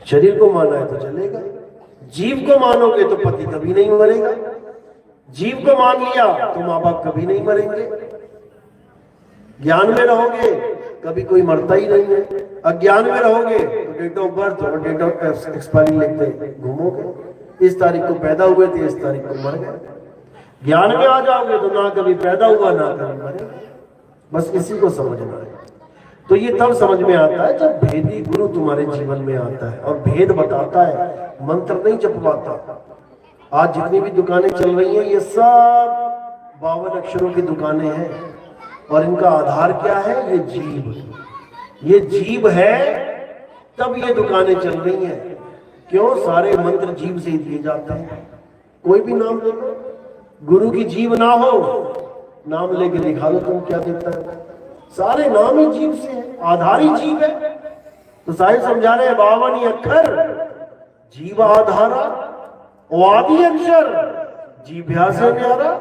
शरीर को माना है तो चलेगा। जीव को मानोगे तो पति कभी नहीं मरेगा। जीव को मान लिया तो माँ बाप कभी नहीं मरेंगे। ज्ञान में रहोगे कभी कोई मरता ही नहीं है। अज्ञान में रहोगे तो डेट ऑफ बर्थ और डेट ऑफ एक्सपायरी लिखते घूमोगे। इस तारीख को पैदा हुए थे, इस तारीख को मर गए। ज्ञान में आ जाओगे तो ना कभी पैदा हुआ ना कभी मरे। बस इसी को समझना है। तो ये तब समझ में आता है जब भेदी गुरु तुम्हारे जीवन में आता है और भेद बताता है, मंत्र नहीं जपवाता। आज जितनी भी दुकानें चल रही हैं ये सब 52 अक्षरों की दुकानें हैं और इनका आधार क्या है? ये जीव। ये जीव है तब ये दुकानें चल रही हैं। क्यों? सारे मंत्र जीव से ही दिए जाते हैं। कोई भी नाम ले लो, गुरु की जीव ना हो, नाम लेके दिखा दो तुम क्या देता है। सारे नाम ही जीव से है, आधार ही जीव है। तो साहिब समझा रहे हैं 52 अक्षर जीव आधारा, आदि अक्षर जीभ्या से न्यारा।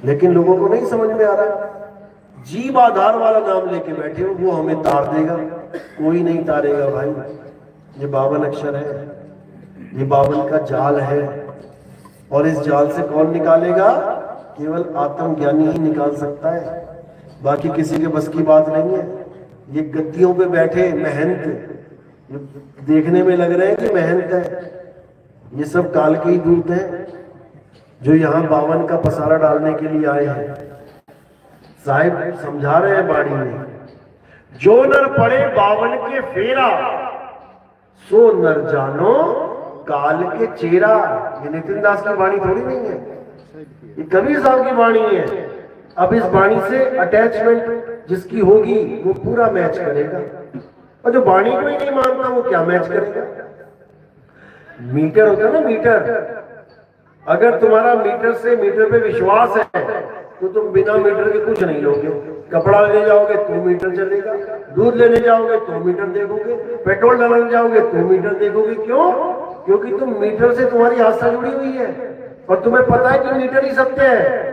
लेकिन लोगों को नहीं समझ में आ रहा। जीव आधार वाला नाम लेके बैठे हो, वो हमें तार देगा। कोई नहीं तारेगा भाई। ये 52 अक्षर है, ये 52 का जाल है और इस जाल से कौन निकालेगा? केवल आत्मज्ञानी ही निकाल सकता है, बाकी किसी के बस की बात नहीं है। ये गद्दियों पे बैठे महंत देखने में लग रहे हैं कि महंत है, ये सब काल के ही दूत हैं जो यहाँ 52 का पसारा डालने के लिए आए हैं। साहिब समझा रहे हैं बाणी में, जो नर पड़े 52 के फेरा, सो नर जानो काल के चेरा। ये नितिन दास की वाणी थोड़ी नहीं है, ये कबीर साहब की वाणी है। अब इस वाणी से अटैचमेंट जिसकी होगी वो पूरा मैच करेगा, और जो वाणी को ही नहीं मानता वो क्या मैच करेगा? मीटर होता है ना, मीटर। अगर तुम्हारा मीटर से मीटर पे विश्वास है तो तुम बिना मीटर के कुछ नहीं लोगे। कपड़ा लेने जाओगे तो मीटर चलेगा, दूध लेने जाओगे तो मीटर देखोगे, पेट्रोल डालने जाओगे तो मीटर देखोगे। क्यों? क्योंकि तुम मीटर से तुम्हारी आस्था जुड़ी हुई है और तुम्हें पता है कि मीटर ही सत्य है।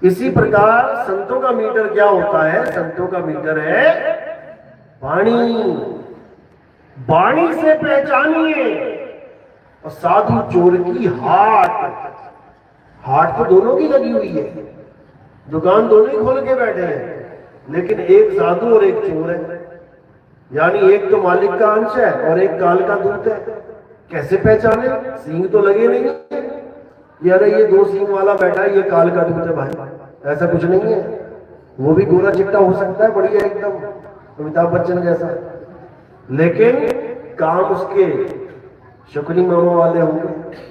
इसी प्रकार संतों का मीटर क्या होता है? संतों का मीटर है वाणी। वाणी से पहचानिए। और साधु चोर की हाट। हाट तो दोनों की लगी हुई है, दुकान दोनों ही खोल के बैठे हैं, लेकिन एक साधु और एक चोर है। यानी एक तो मालिक का अंश है और एक काल का दूत है। कैसे पहचाने? सींग तो लगे नहीं, ये अरे ये 2 सींग वाला बैठा है, ये काल का दूत है भाई। ऐसा कुछ नहीं है। वो भी गोरा चिट्टा हो सकता है, बढ़िया एकदम अमिताभ बच्चन जैसा, लेकिन काम उसके शकुनी मामा वाले होंगे।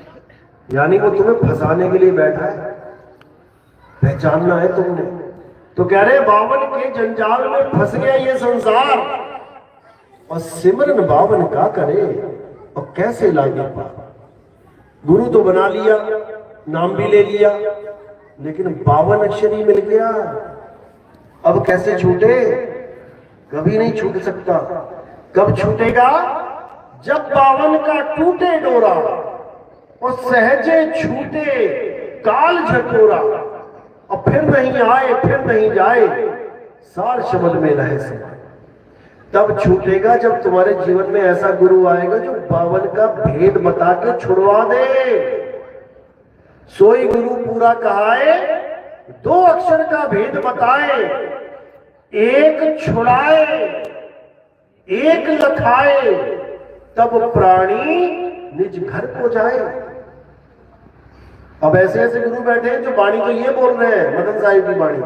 यानी वो तुम्हें फंसाने के लिए बैठा है। पहचानना है तुमने। तो कह रहे 52 के जंजाल में फंस गया ये संसार, और सिमरन 52 का करे और कैसे लागे पार। गुरु तो बना लिया, नाम भी ले लिया, लेकिन 52 अक्षर ही मिल गया। अब कैसे छूटे? कभी नहीं छूट सकता। कब छूटेगा? जब 52 का टूटे डोरा और सहजे छूटे काल झकोरा, और फिर नहीं आए फिर नहीं जाए, सार शब्द में रहे समाये। तब छूटेगा जब तुम्हारे जीवन में ऐसा गुरु आएगा जो 52 का भेद बता के छुड़वा दे। सोई गुरु पूरा कहाए, 2 अक्षर का भेद बताए, एक छुड़ाए एक लखाए, तब प्राणी निज घर को जाए। अब ऐसे ऐसे गुरु बैठे हैं जो वाणी तो ये बोल रहे हैं, मदन साहिब की वाणी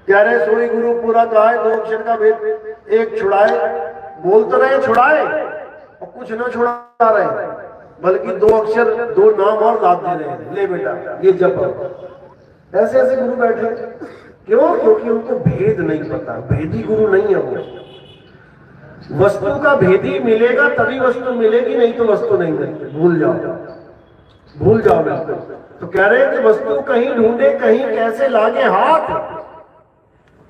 कह रहे सोई गुरु पूरा कहा है, 2 अक्षर का भेद एक छुड़ाए। बोल तो रहे छुड़ाए और कुछ न छुड़ा रहे, बल्कि 2 अक्षर 2 नाम और लाद दे रहे हैं। ले बेटा ये जप। ऐसे ऐसे गुरु बैठे। क्यों? क्योंकि उनको भेद नहीं पता। भेदी गुरु नहीं है वो। वस्तु का भेदी मिलेगा तभी वस्तु मिलेगी, नहीं तो वस्तु नहीं मिलती। भूल जाओ, भूल जाओ बिल्कुल। तो कह रहे हैं कि वस्तु कहीं ढूंढे कहीं कैसे लागे हाथ,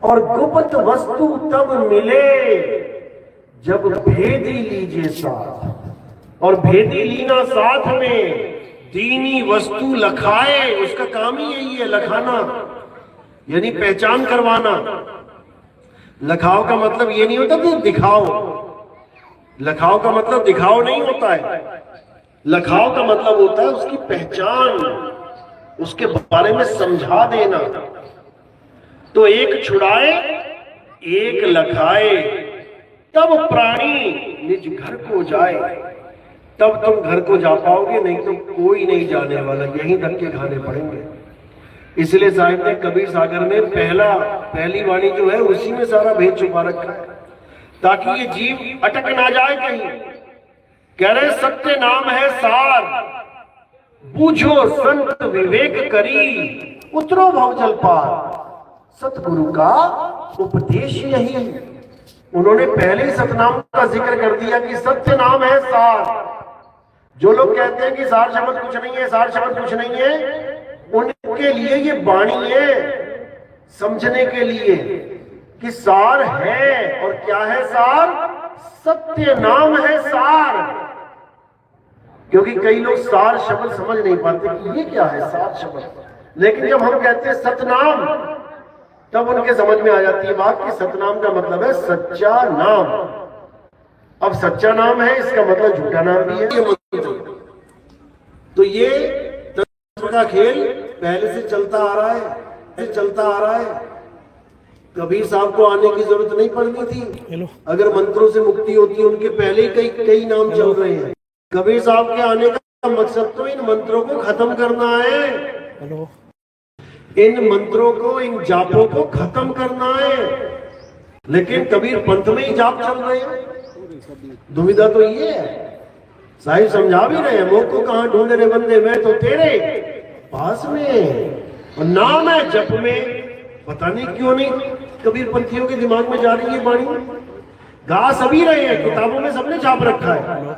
और गुप्त वस्तु तब मिले जब भेदी लीजिए साथ। और भेदी लीना साथ में दीनी वस्तु लखाए। उसका काम ही यही है, लखाना, यानी पहचान करवाना। लखाओ का मतलब ये नहीं होता कि दिखाओ। लखाव का मतलब दिखाव नहीं होता है, लखाव का मतलब होता है उसकी पहचान, उसके बारे में समझा देना। तो एक छुड़ाए एक लखाए, तब प्राणी निज घर को जाए। तब तुम घर को जा पाओगे, नहीं तो कोई नहीं जाने वाला, यहीं धक्के खाने पड़ेंगे। इसलिए साहिब ने कबीर सागर में पहली वाणी जो है उसी में सारा भेद छुपा रखा है, ताकि ये जीव अटक ना जाए कहीं। कह रहे सत्य नाम है सार, बूझो संत विवेक करी, उतरो भवजल पार। सतगुरु का उपदेश यही है। उन्होंने पहले ही सतनाम का जिक्र कर दिया कि सत्य नाम है सार। जो लोग कहते हैं कि सार शब्द कुछ नहीं है, सार शब्द कुछ नहीं है, उनके लिए ये वाणी है समझने के लिए कि सार है। और क्या है सार? सत्य नाम है सार। क्योंकि कई लोग सार शब्द समझ नहीं पाते कि ये क्या है सार शब्द, लेकिन जब हम कहते हैं सतनाम तब उनके समझ में आ जाती है बात कि सतनाम का मतलब है सच्चा नाम। अब सच्चा नाम है, इसका मतलब झूठा नाम भी है। तो ये तत्व का खेल पहले से चलता आ रहा है, कबीर साहब को आने की जरूरत नहीं पड़नी थी। अगर मंत्रों से मुक्ति होती है, उनके पहले ही कई नाम चल रहे हैं। कबीर साहब के आने का मकसद तो इन मंत्रों को खत्म करना है, इन मंत्रों को, इन जापों को खत्म करना है। लेकिन कबीर पंथ में ही जाप चल रहे हैं। दुविधा तो ये है, साहिब समझा भी रहे हैं, मोह को कहां ढूंढ रहे बंदे, मैं तो तेरे पास में। और नाम है जप में, पता नहीं क्यों नहीं कबीर पंथियों के दिमाग में जा रही है वाणी। गा सभी रहे हैं, किताबों में सबने छाप रखा है,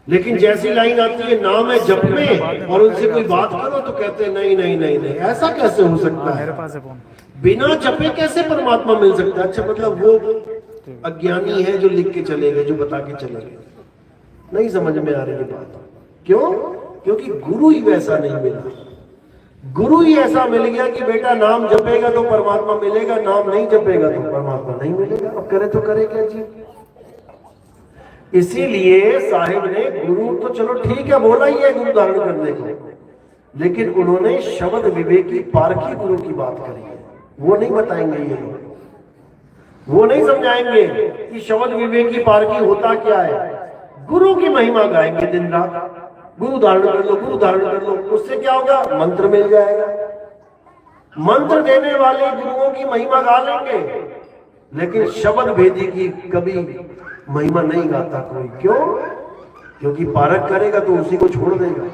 लेकिन जैसी लाइन आती है नाम है जप में और उनसे कोई बात करो तो कहते हैं नहीं नहीं नहीं नहीं, ऐसा कैसे हो सकता है, बिना जपे कैसे परमात्मा मिल सकता है। अच्छा, मतलब वो अज्ञानी है जो लिख के चले गए, जो बता के चले गए। नहीं समझ में आ रही बात। क्यों? क्योंकि गुरु ही वैसा नहीं मिला। गुरु ही ऐसा मिल गया कि बेटा नाम जपेगा तो परमात्मा मिलेगा, नाम नहीं जपेगा तो परमात्मा नहीं मिलेगा। अब करे तो करे क्या जी। इसीलिए साहिब ने गुरु तो चलो ठीक है बोला ही है गुरु धारण करने को, लेकिन उन्होंने शब्द विवेकी पारखी गुरु की बात करी है। वो नहीं बताएंगे ये लोग, वो नहीं समझाएंगे कि शब्द विवेकी पारखी होता क्या है। गुरु की महिमा गाएंगे दिन रात, गुरु धारण कर लो, गुरु धारण कर लो। उससे क्या होगा? मंत्र मिल जाएगा। मंत्र देने वाले गुरुओं की महिमा गा लेंगे, लेकिन शब्द भेदी की कभी महिमा नहीं गाता कोई। क्यों? क्योंकि पारक करेगा तो उसी को छोड़ देगा,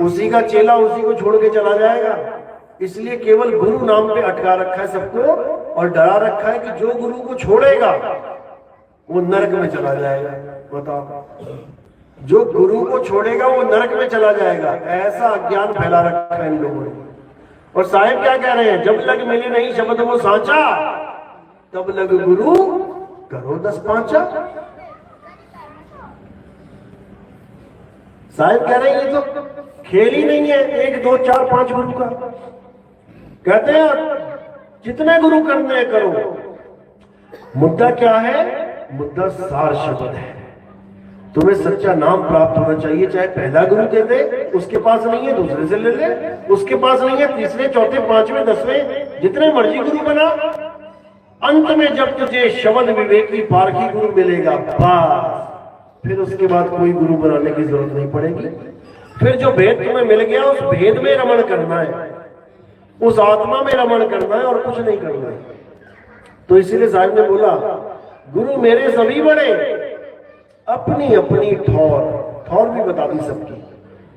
उसी का चेला उसी को छोड़ के चला जाएगा। इसलिए केवल गुरु नाम पे अटका रखा है सबको और डरा रखा है कि जो गुरु को छोड़ेगा वो नरक में चला जाएगा। बताओ, जो गुरु को छोड़ेगा वो नरक में चला जाएगा। ऐसा अज्ञान फैला रखा है इन लोगों ने। और साहिब क्या कह रहे हैं? जब लग मिले नहीं शब्द वो सांचा, तब लग गुरु करो 10 पांचा। साहिब कह रहे हैं ये तो खेल ही नहीं है 1 2 4 5 गुरु का। कहते हैं जितने गुरु करने हैं करो। मुद्दा क्या है? मुद्दा सार शब्द है। तुम्हें सच्चा नाम प्राप्त होना चाहिए, चाहे पहला गुरु दे दे, उसके पास नहीं है दूसरे से ले ले, उसके पास नहीं है तीसरे चौथे पांचवें 10वें जितने मर्जी गुरु बना। अंत में जब तुझे शब्द विवेकी पारखी गुरु मिलेगा, बस फिर उसके बाद कोई गुरु बनाने की जरूरत नहीं पड़ेगी। फिर जो भेद तुम्हें मिल गया उस भेद में रमण करना है, उस आत्मा में रमण करना है और कुछ नहीं करना है। तो इसीलिए साहब ने बोला गुरु मेरे सभी बड़े, अपनी अपनी ठौर भी बता दी सबकी।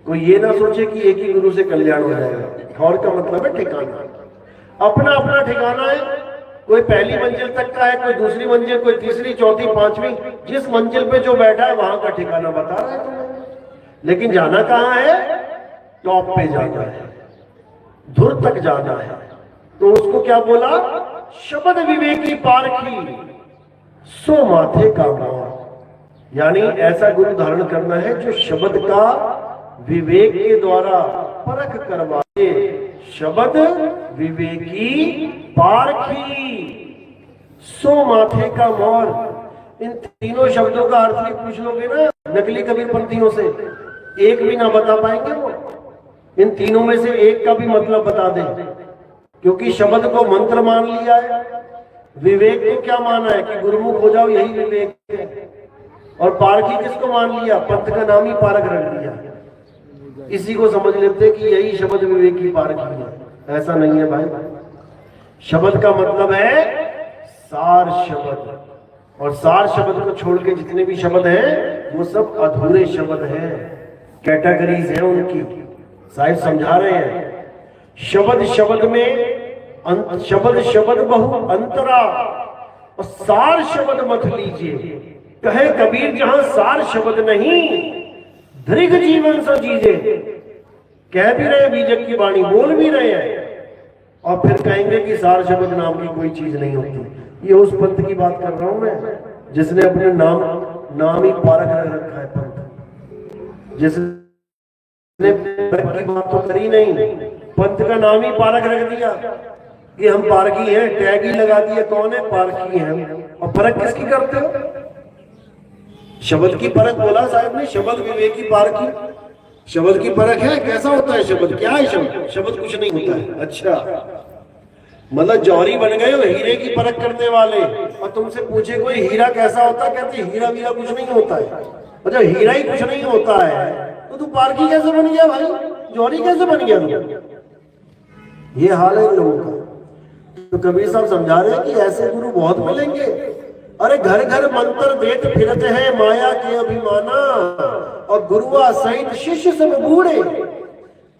कोई ये ना सोचे कि एक ही गुरु से कल्याण हो जाएगा। ठौर का मतलब है ठिकाना, अपना अपना ठिकाना है। कोई पहली मंजिल तक का है, कोई दूसरी मंजिल, कोई तीसरी चौथी पांचवी। जिस मंजिल पे जो बैठा है वहां का ठिकाना बता रहा है तुम्हें, लेकिन जाना कहां है? टॉप पे जाना है, धुर तक जाना है। तो उसको क्या बोला? शब्द विवेकी पारखी सो माथे का मोर। यानी ऐसा गुरु धारण करना है जो शब्द का विवेक के द्वारा परख करवाए। शब्द विवेकी पारखी सो माथे का मोर। इन तीनों शब्दों का अर्थ भी पूछ लोगे ना नकली कबीरपंथियों से, एक भी ना बता पाएंगे वो। इन तीनों में से एक का भी मतलब बता दें, क्योंकि शब्द को मंत्र मान लिया है। विवेक को क्या माना है कि गुरुमुख हो जाओ, यही विवेक है। और पारखी किसको मान लिया? पंथ का नाम ही पारक रख दिया। इसी को समझ लेते कि यही शब्द विवेक की पारखी है। ऐसा नहीं है भाई। शब्द का मतलब है सार शब्द, और सार शब्द को छोड़ के जितने भी शब्द हैं वो सब अधूरे शब्द हैं, कैटेगरीज हैं उनकी। साहिब समझा रहे हैं, शब्द शब्द में शब्द शब्द बहु अंतरा, और सार शब्द मत लीजिए। कहे कबीर जहां सार शब्द नहीं, दृढ़ जीवन से जीजे। कह भी रहे बीजक की वाणी, बोल भी रहे हैं, और फिर कहेंगे कि सार शब्द नाम की कोई चीज नहीं होती। ये उस पंथ की बात कर रहा हूं मैं, जिसने अपने नाम ही पारक रखा है। पंथ जिसने की बात तो करी नहीं, पंथ का नाम ही पारक रख दिया कि हम पारकी हैं, टैग ही लगा दिया कौन है, पारकी हैं। और परख किसकी करते हो? शब्द की परख बोला साहब ने, शब्द विवेक की पारकी। शब्द की परख है, कैसा होता है शब्द, क्या है शब्द? शब्द कुछ नहीं होता है। अच्छा, मतलब जौहरी बन गए हो हीरे की परख करने वाले, और तुमसे पूछे कोई हीरा कैसा होता है, कहते हीरा वीरा कुछ नहीं होता है। और जब हीरा ही कुछ नहीं होता है तो तू पारकी कैसे बन गया भाई, जौहरी कैसे बन गया तू? ये हाल है लोगों का। तो कबीर साहब समझा रहे हैं कि ऐसे गुरु बहुत मिलेंगे। अरे घर घर मंत्र देत फिरत है माया के अभिमाना, और गुरुआ सहित शिष्य सब बूढ़े,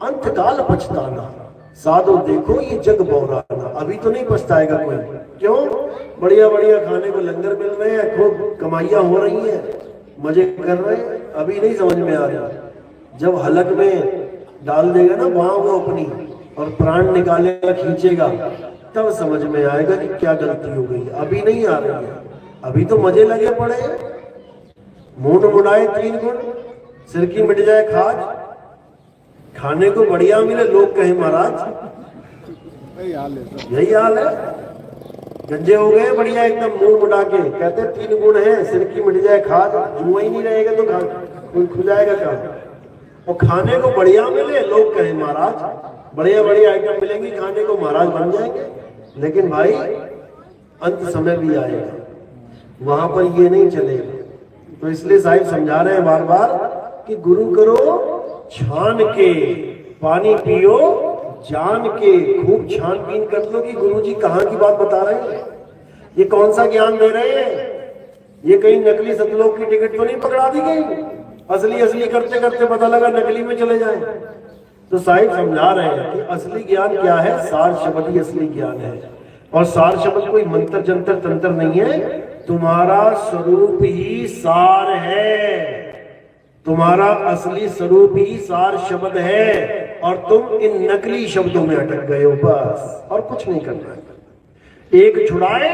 अंत काल पछताना। साधो देखो ये जग बौराना। अभी तो नहीं पछताएगा कोई, क्यों? बढ़िया बढ़िया खाने को लंगर मिल रहे हैं, खूब कमाइयां हो रही हैं, मजे कर रहे हैं। अभी नहीं समझ में आ रहा। जब हलक में डाल देगा ना वहां वो अपनी, और प्राण निकालेगा, खींचेगा, तब समझ में आएगा कि क्या गलती हो गई। अभी नहीं आ रही है, अभी तो मजे लगे पड़े हैं। मुंड मुड़ाए 3 गुण, सिर की मिट जाए खाज, खाने को बढ़िया मिले लोग कहे महाराज, यही हाल है। गंजे हो गए बढ़िया एकदम मुंह मुड़ा के, कहते 3 गुण है, सिर की मिट जाए खाज, जुआ ही नहीं रहेगा तो कोई खुजाएगा क्या? और खाने को बढ़िया मिले लोग कहे महाराज, बढ़िया बढ़िया आइटम मिलेंगी खाने को, महाराज बन जाएंगे। लेकिन भाई अंत समय भी आएगा, वहां पर ये नहीं चलेगा। तो इसलिए साहिब समझा रहे हैं बार बार कि गुरु करो छान के, पानी पियो जान के, खूब छानबीन कर लो कि गुरुजी कहाँ की बात बता रहे हैं, ये कौन सा ज्ञान दे रहे हैं। ये कहीं नकली सतलोक की टिकट तो नहीं पकड़ा दी गई, असली असली करते करते पता लगा नकली में चले जाए। तो साहिब समझा रहे हैं कि असली ज्ञान क्या है, सार शब्द ही असली ज्ञान है। और सार शब्द कोई मंत्र जंतर तंत्र नहीं है, तुम्हारा स्वरूप ही सार है, तुम्हारा असली स्वरूप ही सार शब्द है। और तुम इन नकली शब्दों में अटक गए हो, बस और कुछ नहीं करना है। एक छुड़ाए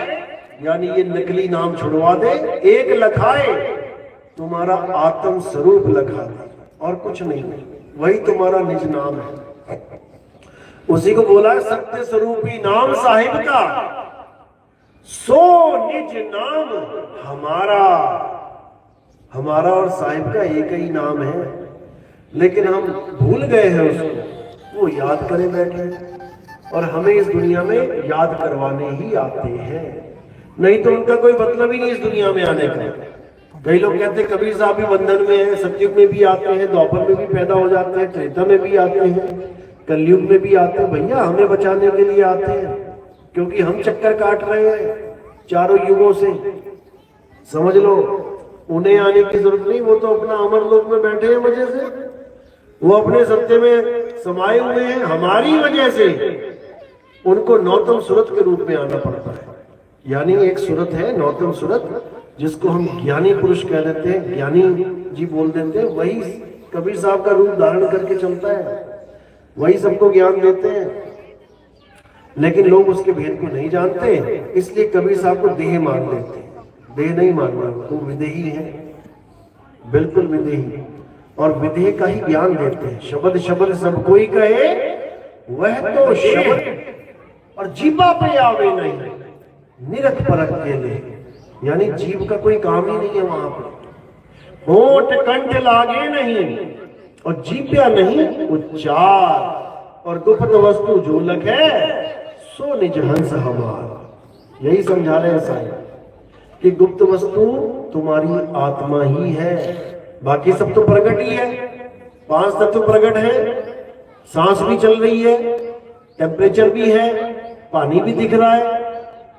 यानी ये नकली नाम छुड़वा दे, एक लखाए तुम्हारा आत्म स्वरूप लखा दे, और कुछ नहीं, वही तुम्हारा निज नाम है। उसी को बोला सत्य स्वरूपी नाम साहिब का, सो निज नाम हमारा। हमारा और साहिब का एक ही नाम है, लेकिन हम भूल गए हैं उसको, वो याद करे बैठे, और हमें इस दुनिया में याद करवाने ही आते हैं, नहीं तो उनका कोई मतलब ही नहीं इस दुनिया में आने का। कई लोग कहते हैं कबीर साहब भी बंधन में है, सतयुग में भी आते हैं, द्वापर में भी पैदा हो जाते हैं, त्रेता में भी आते हैं, कलयुग में भी आते हैं। भैया हमें बचाने के लिए आते हैं, क्योंकि हम चक्कर काट रहे हैं चारों युगों से, समझ लो। उन्हें आने की जरूरत नहीं, वो तो अपना अमर लोक में बैठे हैं मजे से, वो अपने सत्य में समाये हुए हैं। हमारी वजह से उनको नौतम सूरत के रूप में आना पड़ता है। यानी एक सूरत है नौतम सूरत, जिसको हम ज्ञानी पुरुष कह देते हैं, ज्ञानी जी बोल देते हैं, वही कबीर साहब का रूप धारण करके चलता है, वही सबको ज्ञान देते हैं। लेकिन लोग उसके भेद को नहीं जानते, इसलिए कबीर साहब को देह मान लेते हैं। देह नहीं मानना, वो विदेही है, बिल्कुल विदेही, और विदेह का ही ज्ञान देते हैं। शब्द शब्द सब कोई कहे वह तो शब्द, और जीवा पे आवे नहीं, निरख परख के ले। यानी जीव का कोई काम ही नहीं है वहां पे। होठ कंठ लागे नहीं और जीव्या नहीं उच्चार, और गुप्त वस्तु जो लगे सो निज हंस हमार। यही समझा रहे हैं साईं कि गुप्त वस्तु तुम्हारी आत्मा ही है, बाकी सब तो प्रकट ही है। 5 तत्व प्रकट है, सांस भी चल रही है, टेम्परेचर भी है, पानी भी दिख रहा है,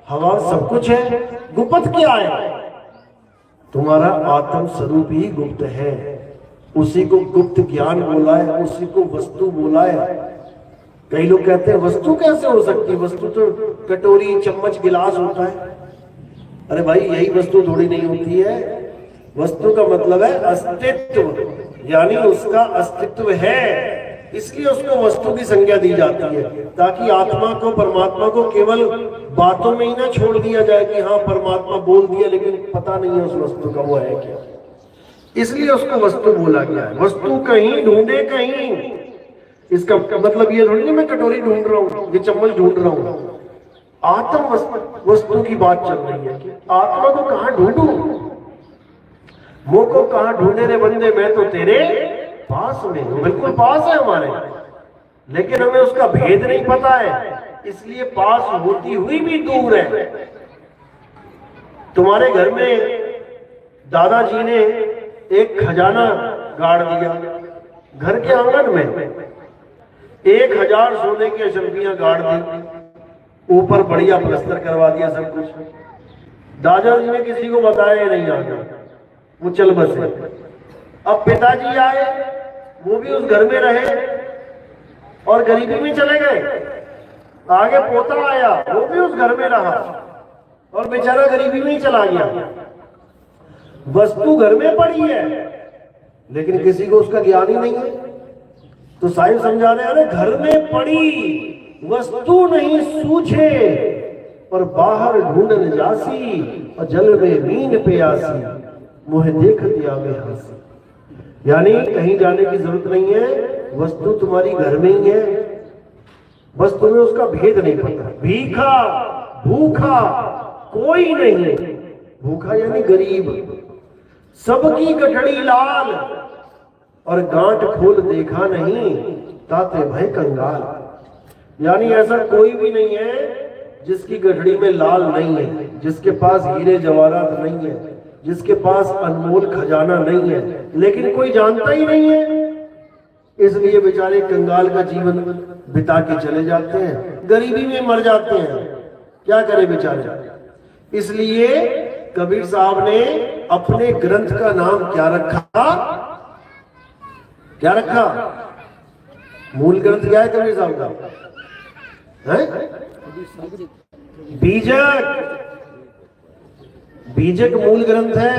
हवा, सब कुछ है। गुप्त क्या है? तुम्हारा आत्म स्वरूप ही गुप्त है। उसी को गुप्त ज्ञान बोला है, उसी को वस्तु बोला है। कई लोग कहते हैं वस्तु कैसे हो सकती है, वस्तु तो कटोरी चम्मच गिलास होता है। अरे भाई यही वस्तु थोड़ी नहीं होती है। वस्तु का मतलब है अस्तित्व, यानी उसका अस्तित्व है, इसलिए उसको वस्तु की संज्ञा दी जाती है, ताकि आत्मा को, परमात्मा को केवल बातों में ही ना छोड़ दिया जाए कि हाँ परमात्मा बोल दिया लेकिन पता नहीं है उस वस्तु का वो है क्या। इसलिए उसको वस्तु बोला गया है। वस्तु कहीं ढूंढे कहीं, इसका मतलब ये थोड़ी नहीं मैं कटोरी ढूंढ रहा हूँ, ये चम्मच ढूंढ रहा हूँ। आत्म वस्तु की बात चल रही है कि आत्मा को कहाँ ढूंढूं, मुंह को कहाँ ढूंढे रे बंदे, मैं तो तेरे पास में हूं। बिल्कुल पास है हमारे, लेकिन हमें उसका भेद नहीं पता है, इसलिए पास होती हुई भी दूर है। तुम्हारे घर में दादाजी ने एक खजाना गाड़ दिया, घर के आंगन में 1000 सोने की अशरफियां गाड़ दी, ऊपर बढ़िया प्लस्तर करवा दिया सब कुछ। दादाजी ने किसी को बताया नहीं, आगे वो चल बसे। अब पिताजी आए, वो भी उस घर में रहे और गरीबी में चले गए। आगे पोता आया, वो भी उस घर में रहा और बेचारा गरीबी में ही चला गया। वस्तु घर में पड़ी है लेकिन किसी को उसका ज्ञान ही नहीं है। तो साहिब समझा रहे हैं, घर में पड़ी वस्तु नहीं सूझे और बाहर ढूंढन जासी, और जल में मीन प्यासी, मुझे देख दिया में हंसी। यानी कहीं जाने की जरूरत नहीं है, वस्तु तुम्हारी घर में ही है, बस तुम्हें उसका भेद नहीं पता। भीखा भूखा कोई नहीं, भूखा यानी गरीब, सबकी गठड़ी लाल और गांठ खोल देखा नहीं, ताते भय कंगाल। यानी ऐसा कोई भी नहीं है जिसकी गठड़ी में लाल नहीं है, जिसके पास हीरे जवाहरात नहीं है, जिसके पास अनमोल खजाना नहीं है, लेकिन कोई जानता ही नहीं है, इसलिए बेचारे कंगाल का जीवन बिता के चले जाते हैं, गरीबी में मर जाते हैं। क्या करें बेचारे। इसलिए कबीर साहब ने अपने ग्रंथ का नाम क्या रखा? क्या रखा? मूल ग्रंथ क्या है कबीर साहब का? है बीजक। बीजक मूल ग्रंथ है।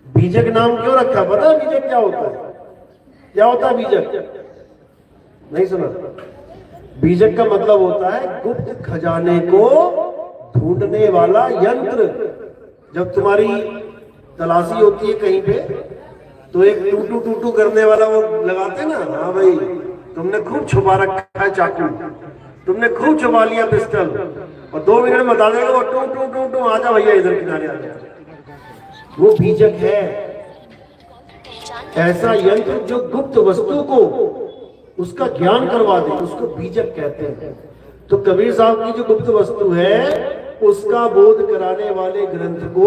बीजक नाम क्यों रखा पता है? बीजक क्या होता है? क्या होता है बीजक? नहीं सुना? बीजक का मतलब होता है गुप्त खजाने को ढूंढने वाला यंत्र। जब तुम्हारी तलाशी होती है कहीं पे तो एक टूटू टूटू करने वाला वो लगाते ना, हाँ भाई तुमने खूब छुपा रखा है चाकू, तुमने खूब छुपा लिया पिस्टल, और 2 मिनट में बता देगा वो टू टू टू टू, आजा भैया इधर किनारे आ जा। वो बीजक है, ऐसा यंत्र जो गुप्त वस्तु को उसका ज्ञान करवा दे, उसको बीजक कहते हैं। तो कबीर साहब की जो गुप्त वस्तु है उसका बोध कराने वाले ग्रंथ को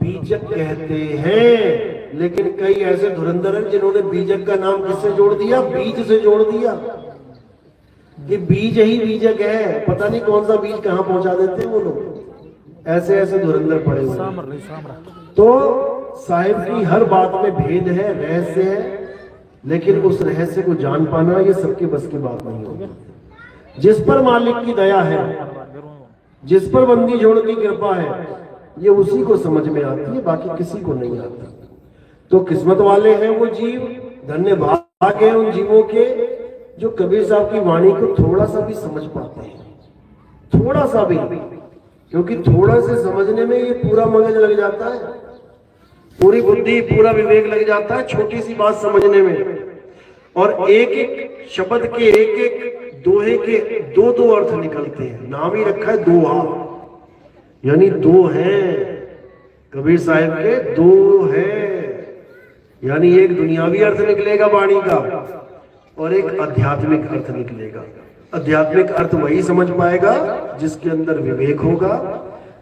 बीजक कहते हैं। लेकिन कई ऐसे धुरंधर हैं जिन्होंने बीजक का नाम किससे जोड़ दिया? बीज से जोड़ दिया कि बीज ही बीजक है, पता नहीं कौन सा बीज कहां पहुंचा देते हैं वो लोग। ऐसे ऐसे धुरंधर पड़े हुए। तो साहिब की हर बात में भेद है, रहस्य है, लेकिन उस रहस्य को जान पाना ये सबके बस की बात नहीं होगी। जिस पर मालिक की दया है, जिस पर बंदी जोड़ की कृपा है, ये उसी को समझ में आती है, बाकी किसी को नहीं आती। तो किस्मत वाले हैं वो जीव, धन्य भाग है उन जीवों के जो कबीर साहब की वाणी को थोड़ा सा भी समझ पाते हैं, थोड़ा सा भी, क्योंकि थोड़ा से समझने में ये पूरा मगज लग जाता है, पूरी बुद्धि पूरा विवेक लग जाता है छोटी सी बात समझने में। और एक एक शब्द के, एक एक दोहे के 2-2 अर्थ निकलते हैं। नाम ही रखा है दोहा, यानी दो हैं कबीर साहब के, दो हैं। यानी एक दुनियावी अर्थ निकलेगा वाणी का और एक आध्यात्मिक अर्थ निकलेगा। आध्यात्मिक अर्थ वही समझ पाएगा जिसके अंदर विवेक होगा।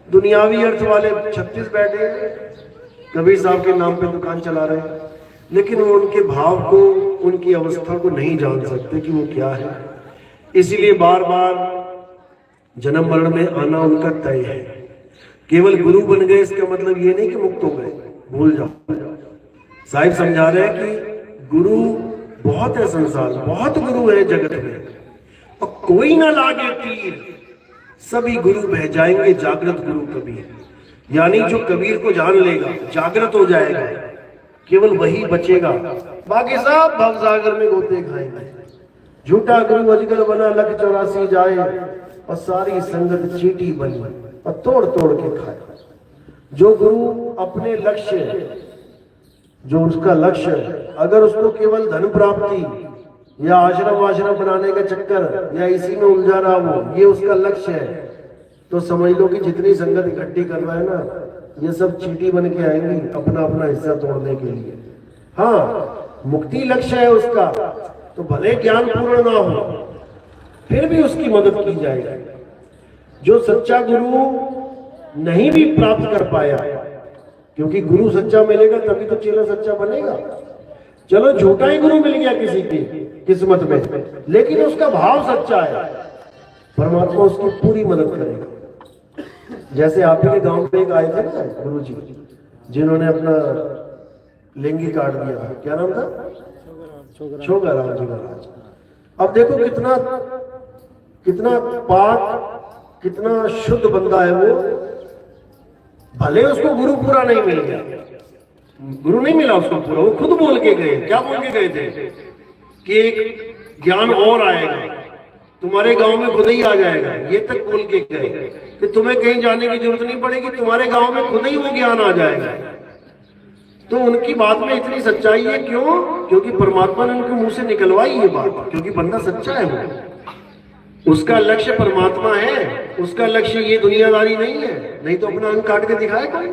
दुनियावी अर्थ वाले 36 बैठे हैं, कबीर साहब के नाम पे दुकान चला रहे हैं, लेकिन वो उनके भाव को, उनकी अवस्था को नहीं जान सकते कि वो क्या है। इसीलिए बार बार जन्म मरण में आना उनका तय है। केवल गुरु बन गए इसका मतलब ये नहीं कि मुक्त हो गए, भूल जाओ। साहिब समझा रहे हैं कि गुरु बहुत है संसार, बहुत गुरु है जगत में, और कोई ना लागे तीर, सभी गुरु बह जाएंगे जागृत गुरु कबीर। यानी जो कबीर को जान लेगा, जागृत हो जाएगा, केवल वही बचेगा, बाकी सब भवसागर में गोते खाएंगे। झूठा गुरु अजगर बना, लख 84 जाए, और सारी संगत चीटी बनी और तोड़ तोड़ के खाए। जो गुरु अपने लक्ष्य, जो उसका लक्ष्य है, अगर उसको केवल धन प्राप्ति या आश्रम बनाने का चक्कर या इसी में उलझा रहा हो, ये उसका लक्ष्य है, तो समझ लो कि जितनी संगत इकट्ठी कर रहा है ना, ये सब चीटी बन के आएंगी अपना अपना हिस्सा तोड़ने के लिए। हाँ, मुक्ति लक्ष्य है उसका, तो भले ज्ञान पूर्ण ना हो, फिर भी उसकी मदद की जाएगी। जो सच्चा गुरु नहीं भी प्राप्त कर पाया, क्योंकि गुरु सच्चा मिलेगा तभी तो चेला सच्चा बनेगा। चलो झूठा ही गुरु मिल गया किसी की किस्मत में, लेकिन उसका भाव सच्चा है, परमात्मा उसकी पूरी मदद करेगा। जैसे आप ही के गांव में एक आए थे ना गुरु जी, जिन्होंने अपना लिंगी काट दिया, क्या नाम था? छोगाराम जी महाराज। अब देखो कितना कितना पाक, कितना शुद्ध बंदा है वो। भले उसको गुरु पूरा नहीं मिल गया, गुरु नहीं मिला उसको पूरा, वो खुद बोल के गए। क्या बोल के गए थे? कि एक ज्ञान और आएगा, तुम्हारे गांव में खुद ही आ जाएगा। ये तक बोल के गए कि तुम्हें कहीं जाने की जरूरत नहीं पड़ेगी, तुम्हारे गांव में खुद ही वो ज्ञान आ जाएगा। तो उनकी बात में इतनी सच्चाई है, क्यों? क्योंकि परमात्मा ने उनके मुंह से निकलवाई ये बात, क्योंकि बंदा सच्चा है वो। उसका लक्ष्य परमात्मा है, उसका लक्ष्य ये दुनियादारी नहीं है, नहीं तो अपना अंग काट के दिखाए कोई।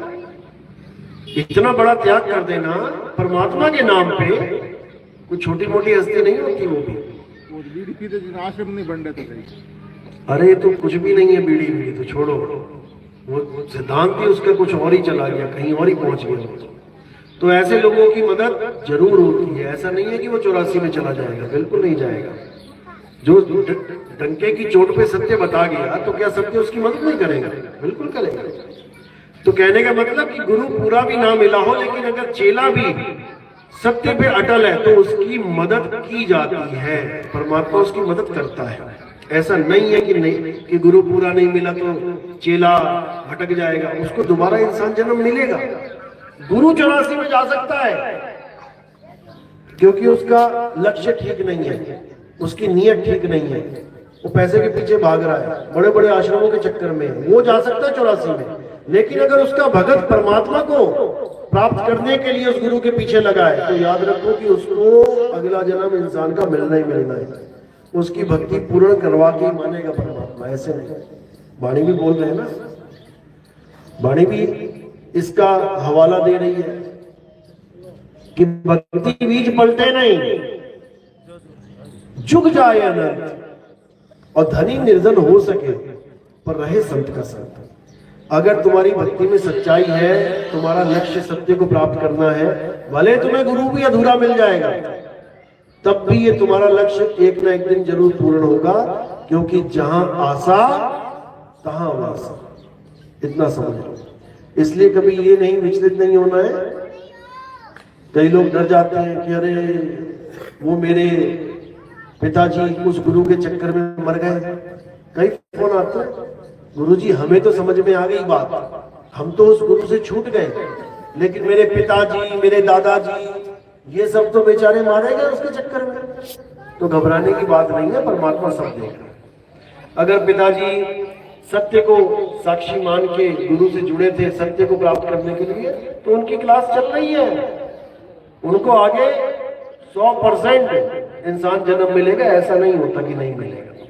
इतना बड़ा त्याग कर देना परमात्मा के नाम पे, कोई छोटी मोटी हस्ती नहीं होती वो भी। बीड़ी पीते आश्रम नहीं बन रहे थे। अरे तो कुछ भी नहीं है, बीड़ी बीड़ी तो छोड़ो, वो सिद्धांत ही उसका कुछ और ही चला गया, कहीं और ही पहुंच गया। तो ऐसे लोगों की मदद जरूर होती है। ऐसा नहीं है कि वो 84 में चला जाएगा, बिल्कुल नहीं जाएगा। जो डंके की चोट पे सत्य बता गया, तो क्या सत्य उसकी मदद नहीं करेगा? बिल्कुल करेगा। तो कहने का मतलब कि गुरु पूरा भी ना मिला हो, लेकिन अगर चेला भी सत्य पे अटल है तो उसकी मदद की जाती है, परमात्मा उसकी मदद करता है। ऐसा नहीं है कि नहीं कि गुरु पूरा नहीं मिला तो चेला भटक जाएगा, उसको दोबारा इंसान जन्म मिलेगा। गुरु 84 में जा सकता है, क्योंकि उसका लक्ष्य ठीक नहीं है, उसकी नीयत ठीक नहीं है, वो पैसे के पीछे भाग रहा है, बड़े बड़े आश्रमों के चक्कर में। वो जा सकता है 84 में, लेकिन अगर उसका भगत परमात्मा को प्राप्त करने के लिए उस गुरु के पीछे लगा है, तो याद रखो कि उसको अगला जन्म इंसान का मिलना ही मिलना है। उसकी भक्ति पूर्ण करवा के मानेगा परमात्मा, ऐसे नहीं। वाणी भी बोल रहे हैं ना, वाणी भी इसका हवाला दे रही है कि भक्ति बीज पलटे नहीं, झुक जाए अनंत, और धनी निर्धन हो सके पर रहे संत का संत। अगर तुम्हारी भक्ति में सच्चाई है, तुम्हारा लक्ष्य सत्य को प्राप्त करना है, भले तुम्हें गुरु भी अधूरा मिल जाएगा, तब भी ये तुम्हारा लक्ष्य एक ना एक दिन जरूर पूर्ण होगा, क्योंकि जहां आशा तहां वासा। इतना समझ लो। इसलिए कभी ये नहीं विचलित नहीं होना है। कई लोग डर जाते हैं कि अरे वो मेरे पिताजी उस गुरु के चक्कर में मर गए। कई फोन आते हैं, गुरुजी हमें तो समझ में आ गई बात, हम तो उस गुरु से छूट गए, लेकिन मेरे पिताजी, मेरे दादाजी, ये सब तो बेचारे मारे गए उसके चक्कर में। तो घबराने की बात नहीं है, परमात्मा सब देगा। अगर पिताजी सत्य को साक्षी मान के गुरु से जुड़े थे सत्य को प्राप्त करने के लिए, तो उनकी क्लास चल रही है, उनको आगे 100% इंसान जन्म मिलेगा। ऐसा नहीं होता कि नहीं मिलेगा,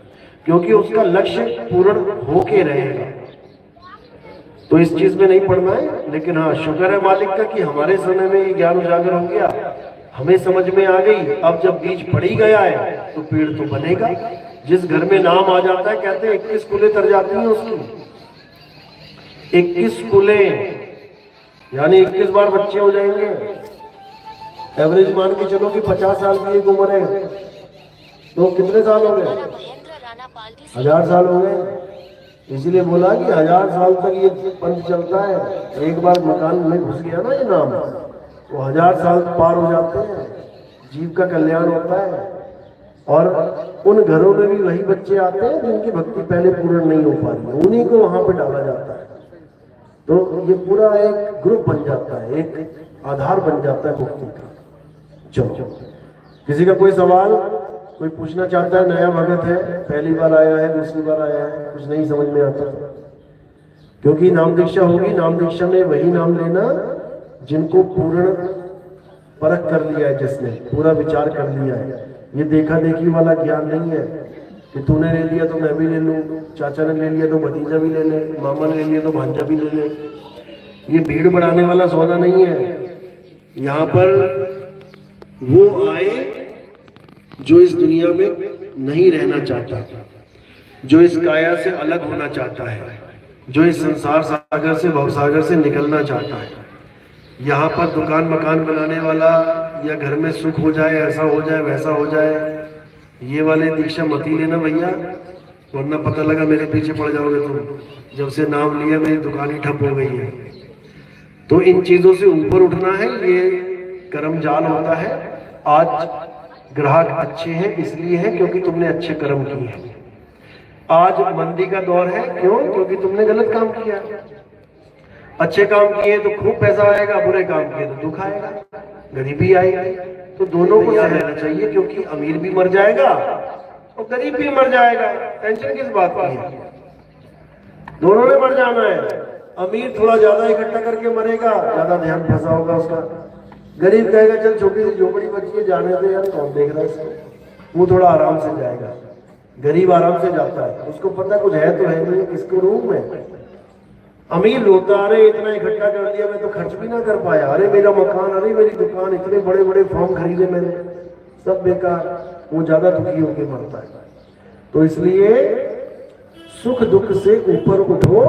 क्योंकि उसका लक्ष्य पूर्ण होके रहेगा। तो इस चीज में नहीं पढ़ना है। लेकिन हाँ, शुक्र है मालिक का कि हमारे समय में ये ज्ञान उजागर हो गया, हमें समझ में आ गई। अब जब बीज पड़ी गया है तो पेड़ तो बनेगा। जिस घर में नाम आ जाता है, कहते हैं 21 कुलें तर जाती हैं उसकी, 21 कुलें, यानी 21 बार बच्चे हो जाएंगे। एवरेज मान के चलो कि 50 साल की एक उम्र है, तो कितने साल हो गए? 1000 साल हो गए। इसलिए बोला कि 1000 साल तक ये पंथ चलता है। एक बार मकान में घुस गया ना ये नाम, तो 1000 साल पार हो जाते हैं, जीव का कल्याण होता है। और उन घरों में भी वही बच्चे आते हैं जिनकी भक्ति पहले पूर्ण नहीं हो पाती, उन्हीं को वहां पे डाला जाता है। तो ये पूरा एक ग्रुप बन जाता है, एक आधार बन जाता है मुक्ति का। चलो, किसी का कोई सवाल, कोई पूछना चाहता है? नया भगत है, पहली बार आया है, दूसरी बार आया है, कुछ नहीं समझ में आता, क्योंकि नाम दीक्षा होगी। नाम दीक्षा में वही नाम लेना जिनको पूर्ण परख कर लिया है, जिसने पूरा विचार कर लिया है। ये देखा देखी वाला ज्ञान नहीं है कि तूने ले लिया तो मैं भी ले लूं, चाचा ने ले लिया तो भतीजा भी ले ले, मामा ने ले लिया तो भांजा भी ले ले। ये भीड़ बढ़ाने वाला सौदा नहीं है। यहाँ पर वो आए जो इस दुनिया में नहीं रहना चाहता, जो इस काया से अलग होना चाहता है, जो इस संसार सागर से, भवसागर से निकलना चाहता है। यहाँ पर दुकान मकान बनाने वाला या घर में सुख हो जाए, ऐसा हो जाए, वैसा हो जाए, ये वाले दीक्षा मत ही लेना भैया, वरना पता लगा मेरे पीछे पड़ जाओगे तुम। जब से नाम लिया मेरी दुकान ही ठप हो गई है। तो इन चीजों से ऊपर उठना है, ये कर्म जाल होता है। आज ग्राहक अच्छे हैं इसलिए है क्योंकि तुमने अच्छे कर्म किए हैं। आज मंदी का दौर है, क्यों? क्योंकि तुमने गलत काम किया। अच्छे काम किए तो खूब पैसा आएगा, बुरे काम किए तो दुख आएगा, गरीबी आएगी। तो दोनों को याद रहना चाहिए, क्योंकि अमीर भी मर जाएगा और गरीब भी मर जाएगा। टेंशन किस बात की है? दोनों ने मर जाना है। अमीर थोड़ा ज्यादा इकट्ठा करके मरेगा, ज्यादा ध्यान फंसा होगा उसका। गरीब कहेगा चल छोटी सी झोपड़ी बची है, जाने दे यार, कौन देख रहा है इसको। वो थोड़ा आराम से जाएगा। गरीब आराम से जाता है, उसको पता कुछ है तो है नहीं, किसको रूम में। अमीर होता, अरे इतना इकट्ठा कर दिया, मैं तो खर्च भी ना कर पाया, अरे मेरा मकान, अरे मेरी दुकान, इतने बड़े बड़े फॉर्म खरीदे मैंने, सब बेकार। वो ज्यादा दुखी होकर मरता है। तो इसलिए सुख दुख से ऊपर उठो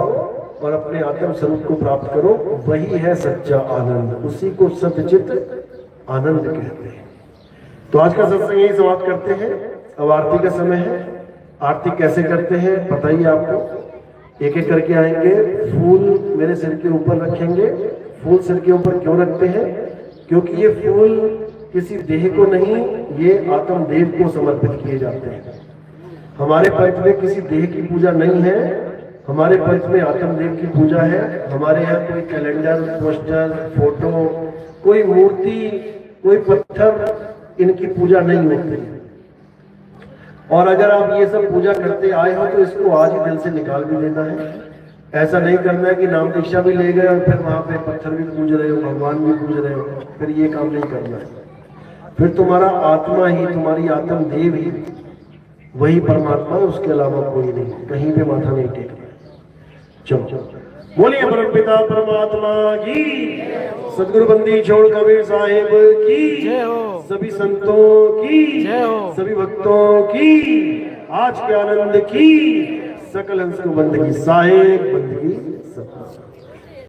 और अपने आत्म स्वरूप को प्राप्त करो, वही है सच्चा आनंद, उसी को सच्चित आनंद कहते हैं। तो आज का सत्संग यही समाप्त करते हैं। अब आरती का समय है। आरती कैसे करते हैं बताइए आपको। एक एक करके आएंगे, फूल मेरे सिर के ऊपर रखेंगे। फूल सिर के ऊपर क्यों रखते हैं? क्योंकि ये फूल किसी देह को नहीं, ये आत्मदेव को समर्पित किए जाते हैं। हमारे पंथ में किसी देह की पूजा नहीं है, हमारे पंथ में आत्मदेव की पूजा है। हमारे यहाँ कोई कैलेंडर, पोस्टर, फोटो, कोई मूर्ति, कोई पत्थर, इनकी पूजा नहीं होती। और अगर आप ये सब पूजा करते आए हो तो इसको आज ही दिल से निकाल भी देना है। ऐसा नहीं करना है कि नाम दीक्षा भी ले गए और फिर वहां पे पत्थर भी पूज रहे हो, भगवान भी पूज रहे हो, फिर ये काम नहीं करना है। फिर तुम्हारा आत्मा ही, तुम्हारी आत्म देव ही वही परमात्मा है, उसके अलावा कोई नहीं, कहीं पे माथा नहीं टेकना। चलो बोलिए परमपिता परमात्मा की, सदगुरु बंदी छोड़ कबीर साहिब की जय हो, सभी संतों की जय हो, सभी भक्तों की, आज के आनंद की, सकल हंस को बंद की, साहिब बंद की।